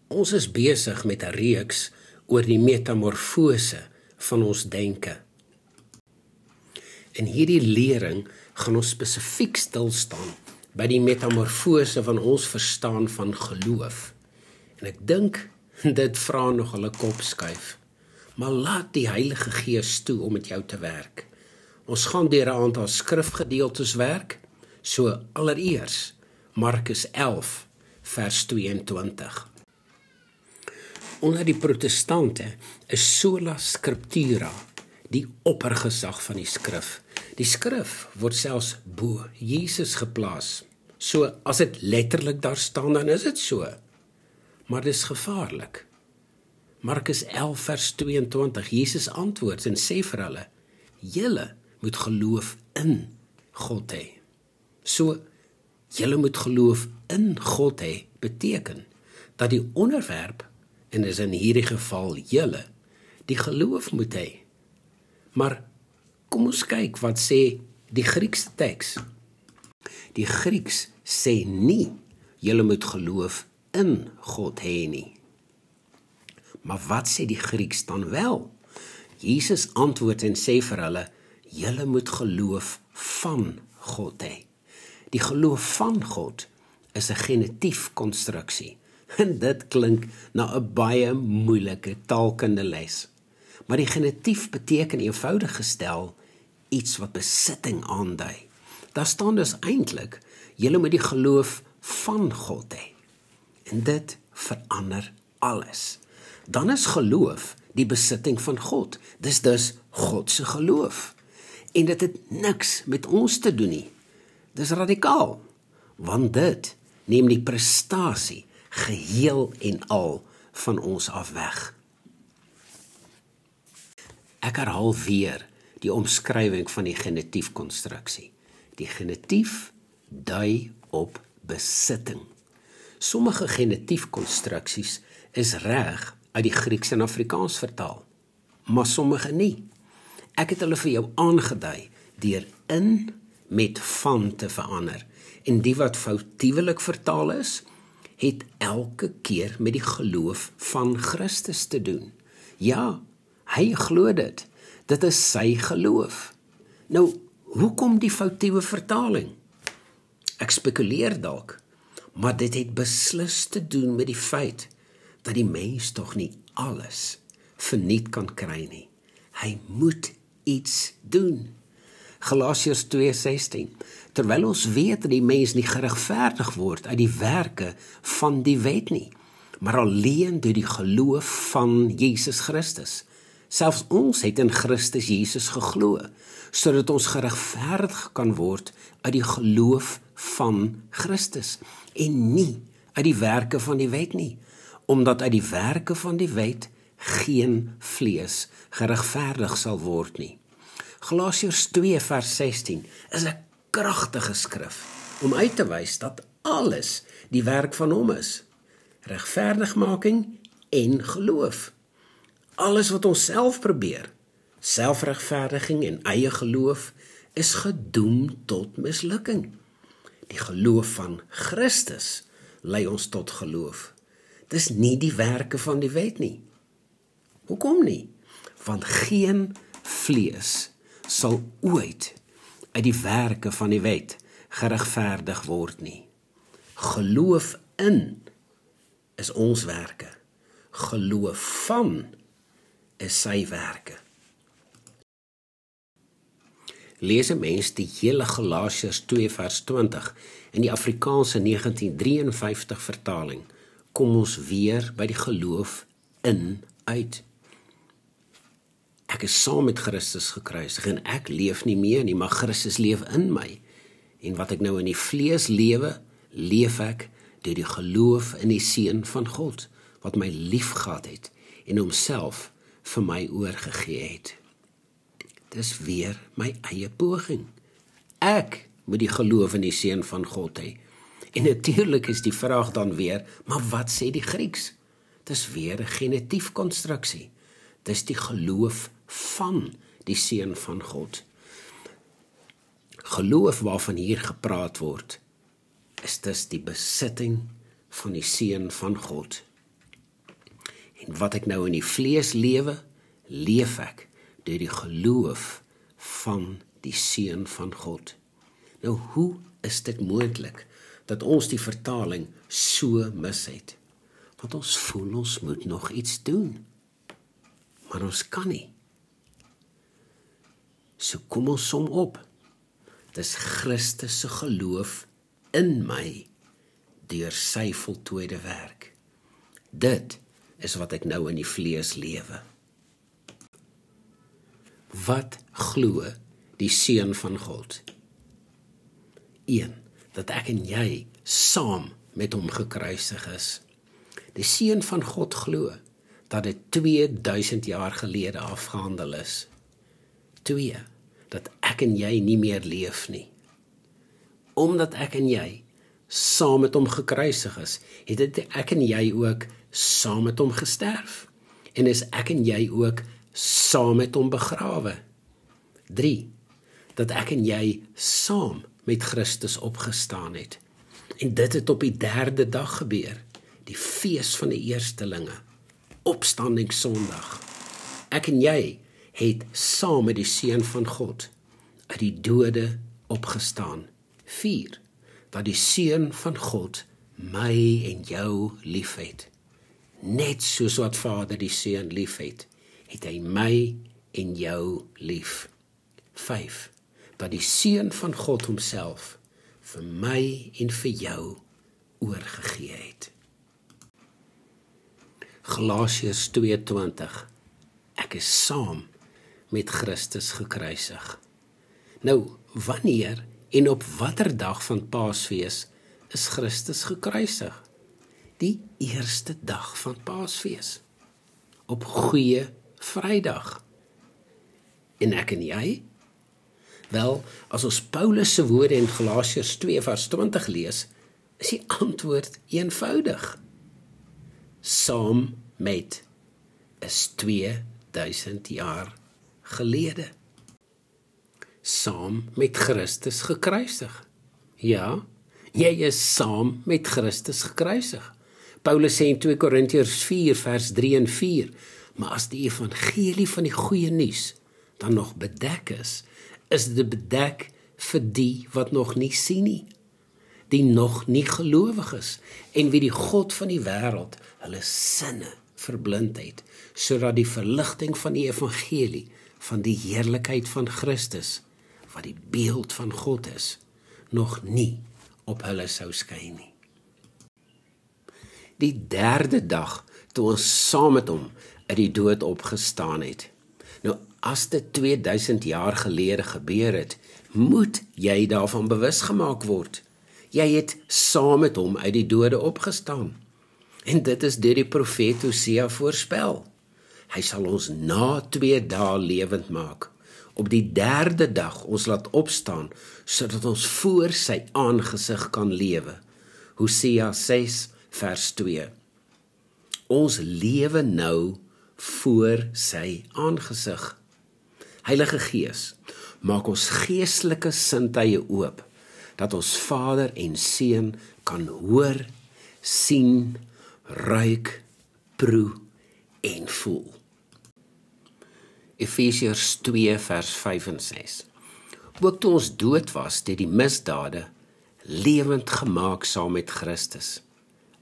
Ons is besig met 'n reeks oor die metamorfose van ons denke. In hierdie lering gaan ons spesifiek stil staan by die metamorfose van ons verstaan van geloof. En ek dink dit vra nogal 'n kopskuif. Maar laat die Heilige Gees toe om met jou te werk. Ons gaan deur 'n aantal skrifgedeeltes werk, so allereers Markus 11 vers 22. Onder die protestante is sola scriptura die oppergesag van die skrif. Die skrif word selfs bo Jesus geplaas. So as dit letterlik daar staan, dan is dit so. Maar dis gevaarlik. Markus 11 vers 22, Jesus antwoord en sê vir hulle, julle moet geloof in God hê. So, julle moet geloof in God hê, beteken dat die onderwerp, en is in hierdie geval julle, die geloof moet hê. Maar kom ons kyk wat sê die Griekse teks. Die Grieks sê nie, julle moet geloof in God hê nie. Maar wat sê die Grieks dan wel? Jesus antwoord en sê vir hulle, julle moet geloof van God hê. Die geloof van God is 'n genitief konstruksie. En dit klink na 'n baie moeilike taalkunde les. Maar die genitief beteken eenvoudig gestel iets wat besitting aandui. Daar staan dus eintlik, julle moet die geloof van God hê. En dit verander alles. Dan is geloof die besitting van God. Dis dus God se geloof. En dit het niks met ons te doen nie. Dis radikaal, want dit neem die prestasie geheel en al van ons af weg. Ek herhaal weer die omskrywing van die genitiefkonstruksie. Die genitief dui op besitting. Sommige genitiefkonstruksies is reg uit die Grieks en Afrikaans vertaal, maar sommige nie. Ek het hulle vir jou aangedui deur in met van te verander. En die wat foutiewelik vertaal is, het elke keer met die geloof van Christus te doen. Ja, hy glo dit. Dit is sy geloof. Nou, hoekom die foutiewe vertaling? Ek spekuleer dalk, maar dit het beslis te doen met die feit dat die mens tog nie alles verniet kan kry nie. Hy moet iets doen. Galasiërs 2:16. Terwyl ons weet dat die mens nie geregverdig word uit die werke van die wet nie, maar alleen deur die geloof van Jesus Christus. Selfs ons het in Christus Jesus geglo, sodat ons geregverdig kan word uit die geloof van Christus en nie uit die werke van die wet nie, omdat uit die werke van die wet geen vlees geregverdig sal word nie. Galasiërs 2 vers 16 is 'n kragtige skrif om uit te wys dat alles die werk van hom is. Regverdigmaking en geloof. Alles wat ons self probeer, selfregverdiging en eie geloof, is gedoem tot mislukking. Die geloof van Christus lei ons tot geloof. Dis nie die werke van die wet nie. Hoekom nie? Want geen vlees sal ooit uit die werke van die wet geregverdig word nie. Geloof in is ons werke. Geloof van is sy werke. Lees 'n mens die hele Galasiërs 2 vers 20 in die Afrikaanse 1953 vertaling, kom ons weer by die geloof in uit. Ek is saam met Christus gekruisig en ek leef nie meer nie, maar Christus leef in my. En wat ek nou in die vlees lewe, leef ek deur die geloof in die Seun van God, wat my liefgehad het en homself vir my oorgegee het. Dis weer my eie poging. Ek moet die geloof in die Seun van God hê. En natuurlik is die vraag dan weer, maar wat sê die Grieks? Dis weer 'n genitief konstruksie. Dis die geloof van die Seun van God. Geloof waarvan hier gepraat word, is dus die besitting van die Seun van God. En wat ek nou in die vlees lewe, leef ek deur die geloof van die Seun van God. Nou, hoe is dit moontlik dat ons die vertaling so mis het? Want ons voel ons moet nog iets doen, maar ons kan nie. So kom ons som op. Dis Christus se geloof in my deur sy voltooide werk. Dit is wat ek nou in die vlees lewe. Wat glo die Seun van God? 1. Dat ek en jy saam met hom gekruisig is. Die Seun van God glo dat dit 2000 jaar gelede afgehandel is. 2. Dat ek en jy nie meer leef nie. Omdat ek en jy saam met hom gekruisig is, het ek en jy ook saam met hom gesterf. En is ek en jy ook saam met hom begrawe. 3. Dat ek en jy saam met Christus opgestaan het. En dit het op die 3de dag gebeur, die fees van die eerstelinge, opstandingssondag. Ek en jy het saam met die Seun van God uit die dode opgestaan. 4. Dat die Seun van God my en jou liefhet. Net soos wat Vader die Seun liefhet, het hy my en jou lief. 5. Dat die Seun van God homself vir my en vir jou oorgegee het. Galasiërs 2:20. Ek is saam met Christus gekruisig. Nou, wanneer en op watter dag van Paasfees is Christus gekruisig? Die eerste dag van Paasfees. Op Goeie Vrydag. En ek en jy? Wel, as ons Paulus se woorde in Galasiërs 2:20 lees, is die antwoord eenvoudig. Saam met is 2000 jaar gelede. Saam met Christus gekruisig. Ja, jy is saam met Christus gekruisig. Paulus sê in 2 Korintiërs 4 vers 3 en 4, maar as die evangelie van die goeie nuus dan nog bedek is dit bedek vir die wat nog nie sien nie, die nog nie gelowig is, en wie die God van die wêreld hulle sinne verblind het, sodat die verligting van die evangelie, van die heerlikheid van Christus, wat die beeld van God is, nog nie op hulle sou skyn nie. Die 3de dag, toe ons saam met hom uit die dood opgestaan het. Nou, as dit 2000 jaar gelede gebeur het, moet jy daarvan bewus gemaak word. Jy het saam met hom uit die dode opgestaan. En dit is deur die profeet Hosea voorspel. Hy sal ons na 2 dae lewend maak. Op die 3de dag ons laat opstaan, sodat ons voor sy aangesig kan lewe. Hosea 6 vers 2. Ons lewe nou voor sy aangesig. Heilige Gees, maak ons geestelike sintuie oop, dat ons Vader en Seun kan hoor, sien, ruik, proe en voel. Efesiërs 2 vers 5 en 6. Ook toe ons dood was deur die misdade, lewend gemaak saam met Christus.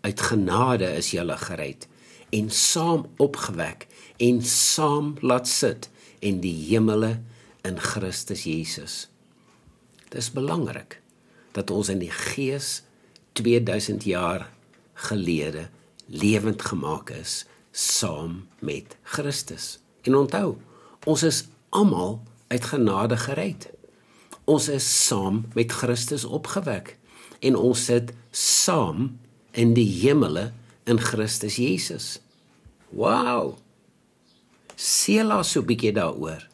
Uit genade is julle gered, en saam opgewek, en saam laat sit in die hemele in Christus Jesus. Dit is belangrik dat ons in die Gees 2000 jaar gelede lewend gemaak is saam met Christus. En onthou, ons is almal uit genade gered. Ons is saam met Christus opgewek en ons sit saam in die hemele in Christus Jesus. Wow! Sela so 'n bietjie daaroor.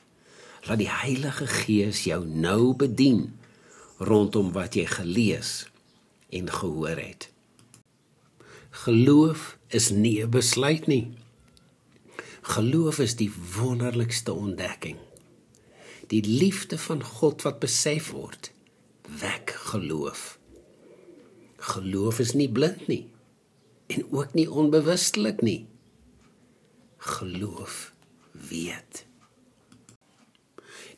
Laat die Heilige Gees jou nou bedien rondom wat jy gelees en gehoor het. Geloof is nie 'n besluit nie. Geloof is die wonderlikste ontdekking. Die liefde van God wat besef word, wek geloof. Geloof is nie blind nie, en ook nie onbewustelik nie. geloof, weet.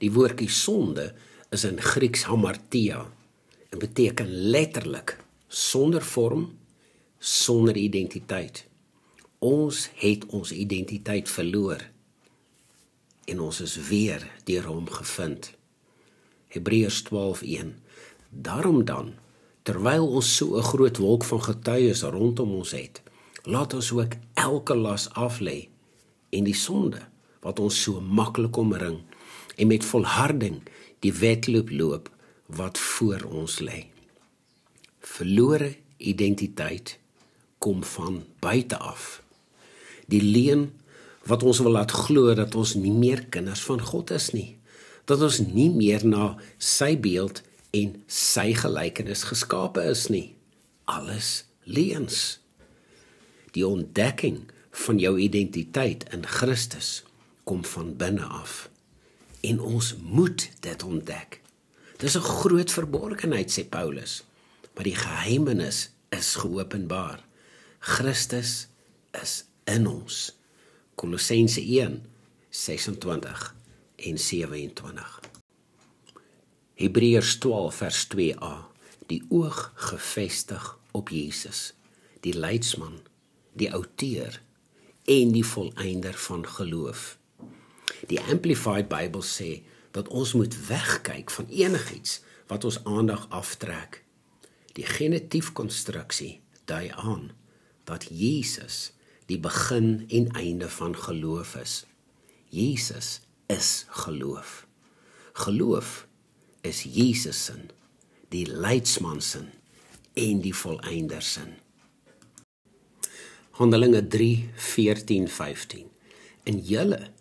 Die woordjie sonde is in Grieks hamartia en beteken letterlik sonder vorm, sonder identiteit. Ons het ons identiteit verloor en ons is weer deur hom gevind. Hebreërs 12:1. Daarom dan, terwyl ons so 'n groot wolk van getuies rondom ons het, laat ons ook elke las aflê en die sonde wat ons so maklik omring en met volharding die wedloop loop wat voor ons lê. Verlore identiteit kom van buite af. Die leuen wat ons wil laat glo dat ons nie meer kinders van God is nie, dat ons nie meer na sy beeld en sy gelykenis geskape is nie. Alles leuns. Die ontdekking van jou identiteit in Christus kom van binne af. En ons moet dit ontdek. Dis 'n groot verborgenheid, sê Paulus, maar die geheimenis is geopenbaar. Christus is in ons. Kolossense 1:26 en 27. Hebreërs 12 vers 2a. Die oog gefestig op Jesus, die leidsman, die outeur en die volëinder van geloof. Die Amplified Bible sê dat ons moet wegkyk van enigiets wat ons aandag aftrek. Die genetiefkonstruksie dui aan dat Jesus die begin en einde van geloof is. Jesus is geloof. Geloof is Jesus sin, die leidsman sin en die volëinder sin. Handelinge 3:14-15. En julle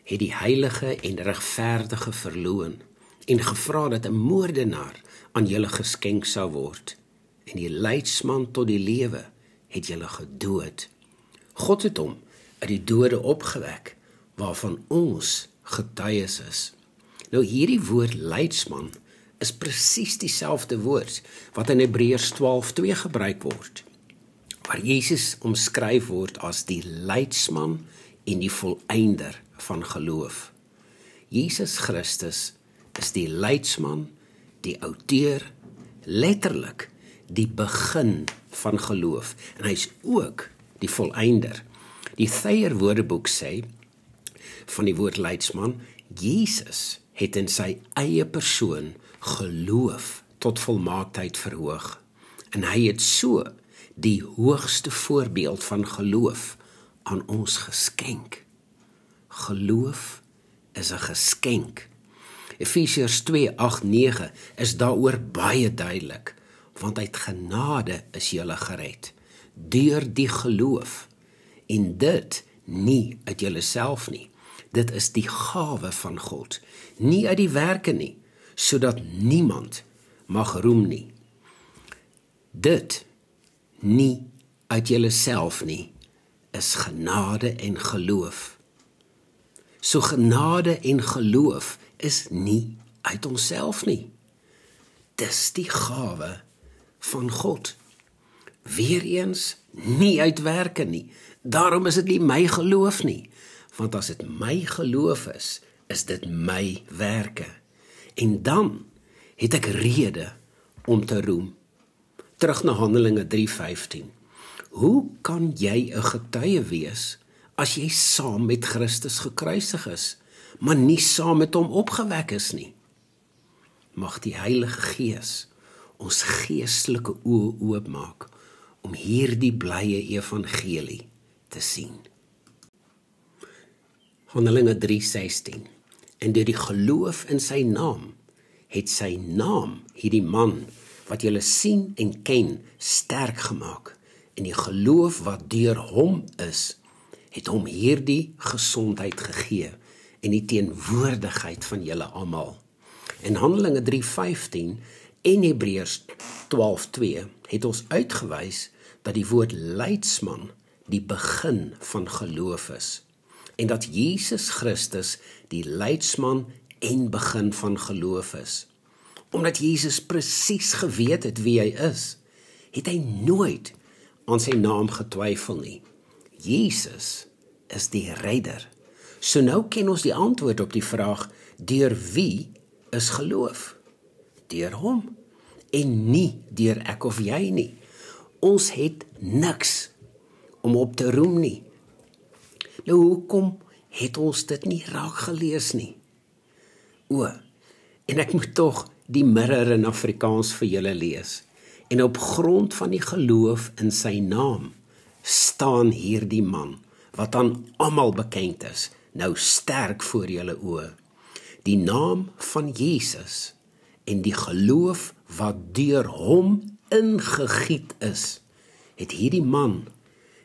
het die heilige en regverdige verloon en gevra dat 'n moordenaar aan julle geskenk sou word. En die leidsman tot die lewe het julle gedood. God het hom uit die dode opgewek, waarvan ons getuies is. Nou hierdie woord leidsman is presies dieselfde woord wat in Hebreërs 12:2 gebruik word, waar Jesus omskryf word as die leidsman en die volëinder van geloof. Jesus Christus is die leidsman, die outeur, letterlik die begin van geloof, en hy is ook die volëinder. Die Thayer Woordeboek sê van die woord leidsman, Jesus het in sy eie persoon geloof tot volmaaktheid verhoog, en hy het so die hoogste voorbeeld van geloof aan ons geskenk. Geloof is 'n geskenk. Efesiërs 2:8-9 is daaroor baie duidelik, want uit genade is julle gered, deur die geloof, en dit nie uit julleself nie. Dit is die gawe van God, nie uit die werke nie, sodat niemand mag roem nie. Dit nie uit julleself nie, is genade en geloof. So genade en geloof is nie uit onsself nie. Dis die gawe van God. Weereens nie uit werke nie. Daarom is dit nie my geloof nie. Want as dit my geloof is dit my werke. En dan het ek rede om te roem. Terug na Handelinge 3:15. Hoe kan jy 'n getuie wees as jy saam met Christus gekruisig is, maar nie saam met hom opgewek is nie? Mag die Heilige Gees ons geestelike oë oopmaak om hierdie blye evangelie te sien. Handelinge 3:16. En deur die geloof in sy naam, het sy naam hierdie man, wat julle sien en ken, sterk gemaak. En die geloof wat deur hom is, het hom hierdie gesondheid gegee, en die teenwoordigheid van julle almal. In Handelinge 3:15 en Hebreërs 12:2 het ons uitgewys dat die woord leidsman die begin van geloof is, en dat Jesus Christus die leidsman en begin van geloof is. Omdat Jesus presies geweet het wie hy is, het hy nooit aan sy naam getwyfel nie. Jesus is die redder. So nou ken ons die antwoord op die vraag, deur wie is geloof? Deur hom, en nie deur ek of jy nie. Ons het niks om op te roem nie. Nou hoekom het ons dit nie raak gelees nie? En ek moet tog die Mirror in Afrikaans vir julle lees. En op grond van die geloof in sy naam, staan hierdie man, wat aan almal bekend is, nou sterk voor julle oë. Die naam van Jesus en die geloof wat deur hom ingegiet is, het hierdie man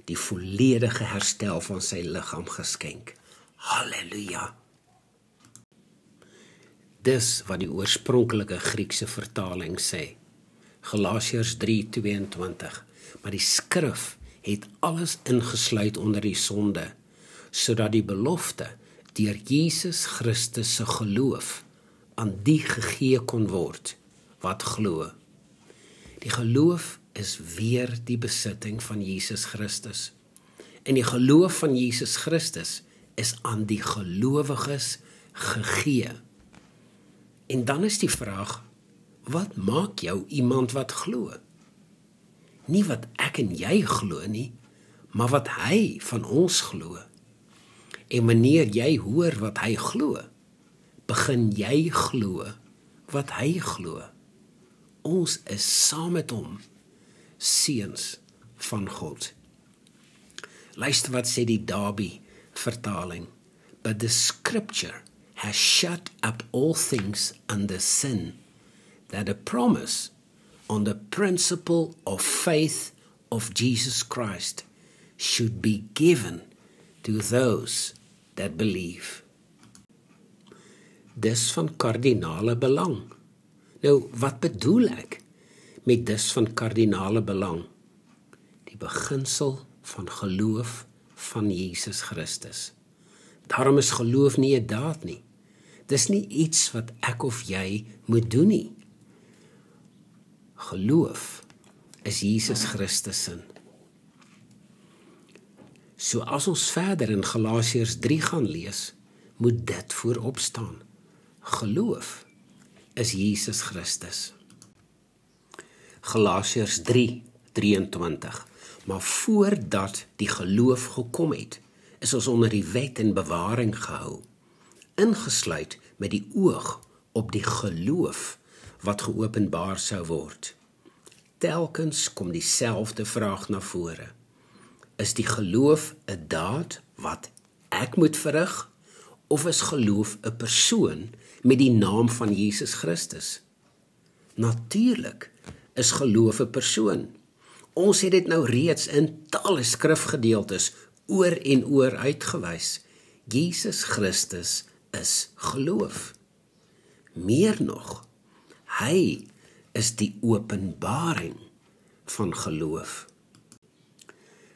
die volledige herstel van sy liggaam geskenk. Halleluja! Dis wat die oorspronklike Griekse vertaling sê. Galasiërs 3:22. Maar die skrif het alles ingesluit onder die sonde, sodat die belofte deur Jesus Christus se geloof aan die gegee kon word wat glo. Die geloof is weer die besitting van Jesus Christus. En die geloof van Jesus Christus is aan die gelowiges gegee. En dan is die vraag, wat maak jou iemand wat glo? Nie wat ek en jy glo nie, maar wat hy van ons glo. En wanneer jy hoor wat hy glo, begin jy glo wat hy glo. Ons is saam met hom, seuns van God. Luister wat sê die Darby vertaling. But the scripture has shut up all things under sin, that a promise on the principle of faith of Jesus Christ should be given to those that believe. Dis van kardinale belang. Nou, wat bedoel ek met dis van kardinale belang? Die beginsel van geloof van Jesus Christus. Daarom is geloof nie 'n daad nie. Dis nie iets wat ek of jy moet doen nie. Geloof is Jesus Christus se. So as ons verder in Galasiërs 3 gaan lees, moet dit voorop staan. Geloof is Jesus Christus. Galasiërs 3:23. Maar voordat die geloof gekom het, is ons onder die wet en bewaring gehou, ingesluit met die oog op die geloof wat geopenbaar sou word. Telkens kom dieselfde vraag na vore. Is die geloof 'n daad wat ek moet verrig, of is geloof 'n persoon met die naam van Jesus Christus? Natuurlik is geloof 'n persoon. Ons het dit nou reeds in talle skrifgedeeltes oor en oor uitgewys. Jesus Christus is geloof. Meer nog, hy is die openbaring van geloof.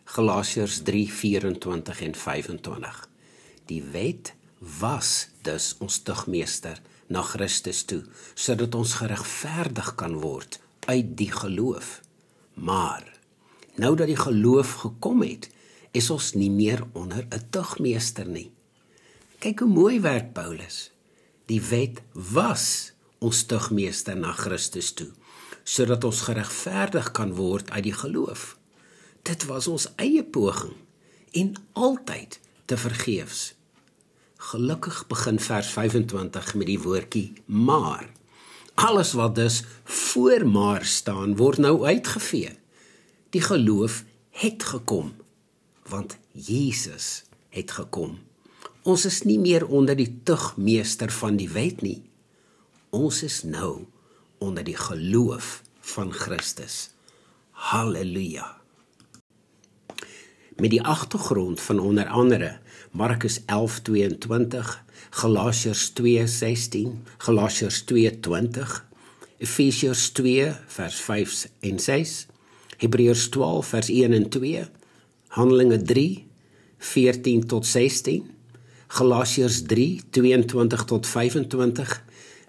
Galasiërs 3:24 en 25. Die wet was dus ons tugmeester na Christus toe, sodat ons geregverdig kan word uit die geloof. Maar, nou dat die geloof gekom het, is ons nie meer onder 'n tugmeester nie. Kyk hoe mooi werk Paulus. Die wet was ons tugmeester na Christus toe, sodat ons geregverdig kan word uit die geloof. Dit was ons eie poging, en altyd te vergeefs. Gelukkig begin vers 25 met die woordjie maar. Alles wat dus voor maar staan, word nou uitgevee. Die geloof het gekom, want Jesus het gekom. Ons is nie meer onder die tugmeester van die wet nie. Ons is nou onder die geloof van Christus. Halleluja! Met die agtergrond van onder andere Markus 11:22, Galasiërs 2:16, Galasiërs 2:20, Efesiërs 2 vers 5 en 6, Hebreërs 12 vers 1 en 2, Handelinge 3, 14 tot 16, Galasiërs 3, 22 tot 25,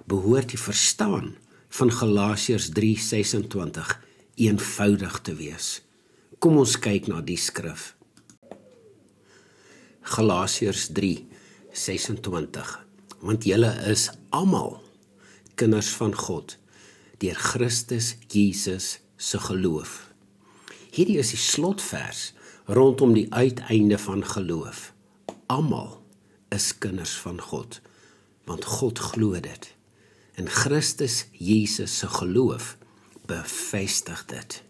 behoort die verstaan van Galasiërs 3, 26 eenvoudig te wees. Kom ons kyk na die skrif. Galasiërs 3:26. Want julle is almal kinders van God deur Christus Jesus se geloof. Hierdie is die slotvers rondom die uiteinde van geloof. Almal is kinders van God, want God glo dit. En Christus Jesus se geloof bevestig dit.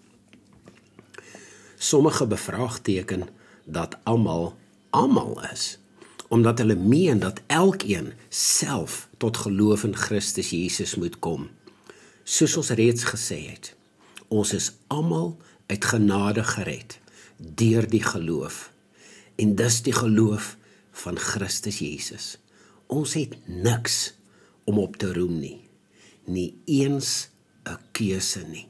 Sommige bevraagteken dat almal is, omdat hulle meen dat elkeen self tot geloof in Christus Jesus moet kom. Soos ons reeds gesê het, ons is almal uit genade gered, deur die geloof. En dis die geloof van Christus Jesus. Ons het niks om op te roem nie eens 'n keuse nie.